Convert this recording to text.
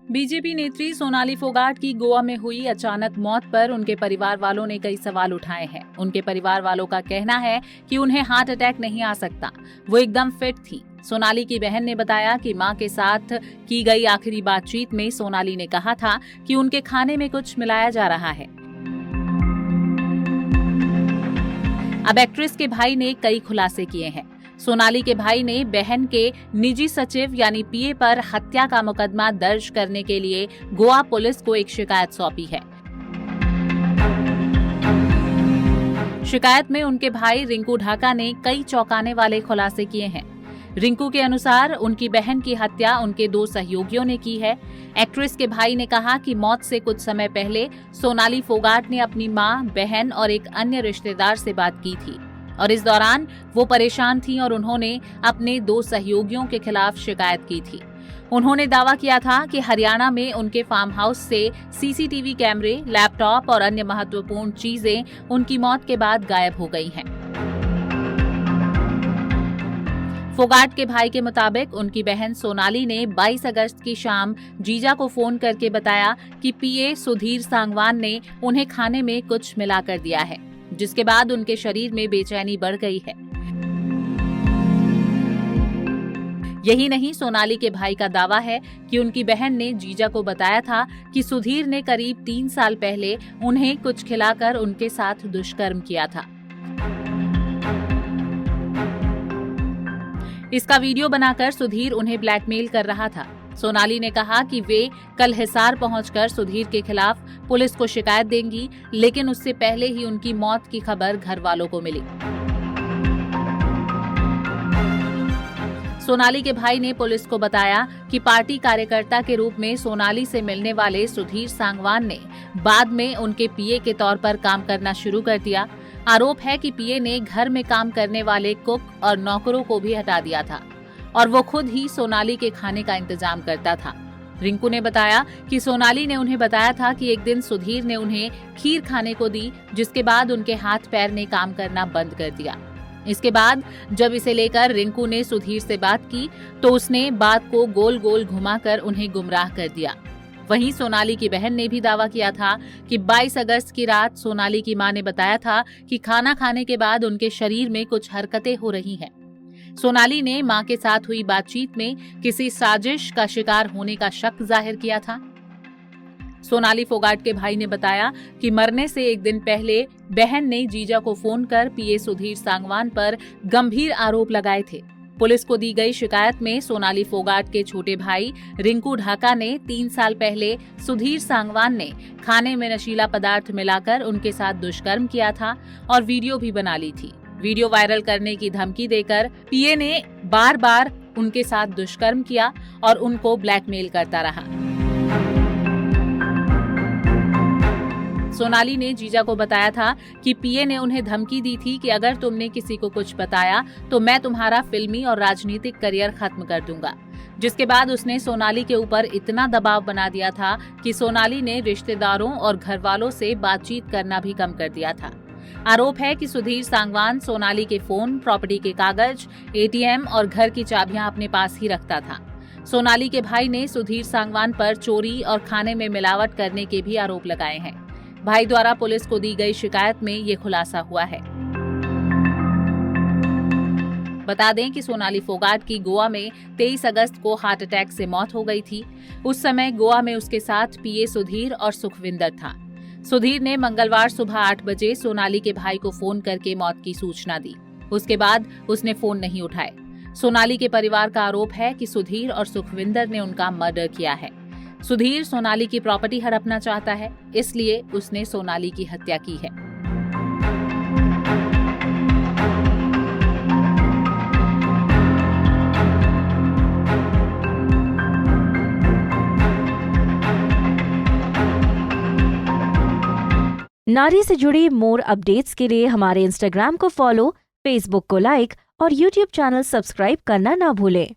BJP नेत्री सोनाली फोगाट की गोवा में हुई अचानक मौत पर उनके परिवार वालों ने कई सवाल उठाए हैं। उनके परिवार वालों का कहना है कि उन्हें हार्ट अटैक नहीं आ सकता, वो एकदम फिट थी। सोनाली की बहन ने बताया कि मां के साथ की गई आखिरी बातचीत में सोनाली ने कहा था कि उनके खाने में कुछ मिलाया जा रहा है। अब एक्ट्रेस के भाई ने कई खुलासे किए हैं। सोनाली के भाई ने बहन के निजी सचिव यानी पीए पर हत्या का मुकदमा दर्ज करने के लिए गोवा पुलिस को एक शिकायत सौंपी है। शिकायत में उनके भाई रिंकू ढाका ने कई चौंकाने वाले खुलासे किए हैं। रिंकू के अनुसार उनकी बहन की हत्या उनके 2 सहयोगियों ने की है। एक्ट्रेस के भाई ने कहा कि मौत से कुछ समय पहले सोनाली फोगाट ने अपनी मां, बहन और एक अन्य रिश्तेदार से बात की थी और इस दौरान वो परेशान थी और उन्होंने अपने 2 सहयोगियों के खिलाफ शिकायत की थी। उन्होंने दावा किया था कि हरियाणा में उनके फार्म हाउस से सीसीटीवी कैमरे, लैपटॉप और अन्य महत्वपूर्ण चीजें उनकी मौत के बाद गायब हो गई हैं। फोगाट के भाई के मुताबिक उनकी बहन सोनाली ने 22 अगस्त की शाम जीजा को फोन करके बताया कि पीए सुधीर सांगवान ने उन्हें खाने में कुछ मिला कर दिया है, जिसके बाद उनके शरीर में बेचैनी बढ़ गई है। यही नहीं, सोनाली के भाई का दावा है कि उनकी बहन ने जीजा को बताया था कि सुधीर ने करीब 3 साल पहले उन्हें कुछ खिलाकर उनके साथ दुष्कर्म किया था। इसका वीडियो बनाकर सुधीर उन्हें ब्लैकमेल कर रहा था। सोनाली ने कहा कि वे कल हिसार पहुंचकर सुधीर के खिलाफ पुलिस को शिकायत देंगी, लेकिन उससे पहले ही उनकी मौत की खबर घर वालों को मिली। सोनाली के भाई ने पुलिस को बताया कि पार्टी कार्यकर्ता के रूप में सोनाली से मिलने वाले सुधीर सांगवान ने बाद में उनके पीए के तौर पर काम करना शुरू कर दिया। आरोप है कि पीए ने घर में काम करने वाले कुक और नौकरों को भी हटा दिया था और वो खुद ही सोनाली के खाने का इंतजाम करता था। रिंकू ने बताया कि सोनाली ने उन्हें बताया था कि एक दिन सुधीर ने उन्हें खीर खाने को दी, जिसके बाद उनके हाथ पैर ने काम करना बंद कर दिया। इसके बाद जब इसे लेकर रिंकू ने सुधीर से बात की तो उसने बात को गोल गोल घुमाकर उन्हें गुमराह कर दिया। वहीं सोनाली की बहन ने भी दावा किया था कि 22 अगस्त की रात सोनाली की मां ने बताया था कि खाना खाने के बाद उनके शरीर में कुछ हरकतें हो रही हैं। सोनाली ने मां के साथ हुई बातचीत में किसी साजिश का शिकार होने का शक जाहिर किया था। सोनाली फोगाट के भाई ने बताया कि मरने से एक दिन पहले बहन ने जीजा को फोन कर पीए सुधीर सांगवान पर गंभीर आरोप लगाए थे। पुलिस को दी गई शिकायत में सोनाली फोगाट के छोटे भाई रिंकू ढाका ने 3 साल पहले सुधीर सांगवान ने खाने में नशीला पदार्थ मिलाकर उनके साथ दुष्कर्म किया था और वीडियो भी बना ली थी। वीडियो वायरल करने की धमकी देकर पीए ने बार बार उनके साथ दुष्कर्म किया और उनको ब्लैकमेल करता रहा। सोनाली ने जीजा को बताया था कि पीए ने उन्हें धमकी दी थी कि अगर तुमने किसी को कुछ बताया तो मैं तुम्हारा फिल्मी और राजनीतिक करियर खत्म कर दूंगा, जिसके बाद उसने सोनाली के ऊपर इतना दबाव बना दिया था कि सोनाली ने रिश्तेदारों और घर वालों से बातचीत करना भी कम कर दिया था। आरोप है कि सुधीर सांगवान सोनाली के फोन, प्रॉपर्टी के कागज, एटीएम और घर की चाबियां अपने पास ही रखता था। सोनाली के भाई ने सुधीर सांगवान पर चोरी और खाने में मिलावट करने के भी आरोप लगाए हैं। भाई द्वारा पुलिस को दी गई शिकायत में ये खुलासा हुआ है। बता दें कि सोनाली फोगाट की गोवा में 23 अगस्त को हार्ट अटैक से मौत हो गई थी। उस समय गोवा में उसके साथ पीए सुधीर और सुखविंदर था। सुधीर ने मंगलवार सुबह 8 बजे सोनाली के भाई को फोन करके मौत की सूचना दी। उसके बाद उसने फोन नहीं उठाए। सोनाली के परिवार का आरोप है कि सुधीर और सुखविंदर ने उनका मर्डर किया है। सुधीर सोनाली की प्रॉपर्टी हड़पना चाहता है, इसलिए उसने सोनाली की हत्या की है। नारी से जुड़ी मोर अपडेट्स के लिए हमारे इंस्टाग्राम को फॉलो, फेसबुक को लाइक और यूट्यूब चैनल सब्सक्राइब करना ना भूलें।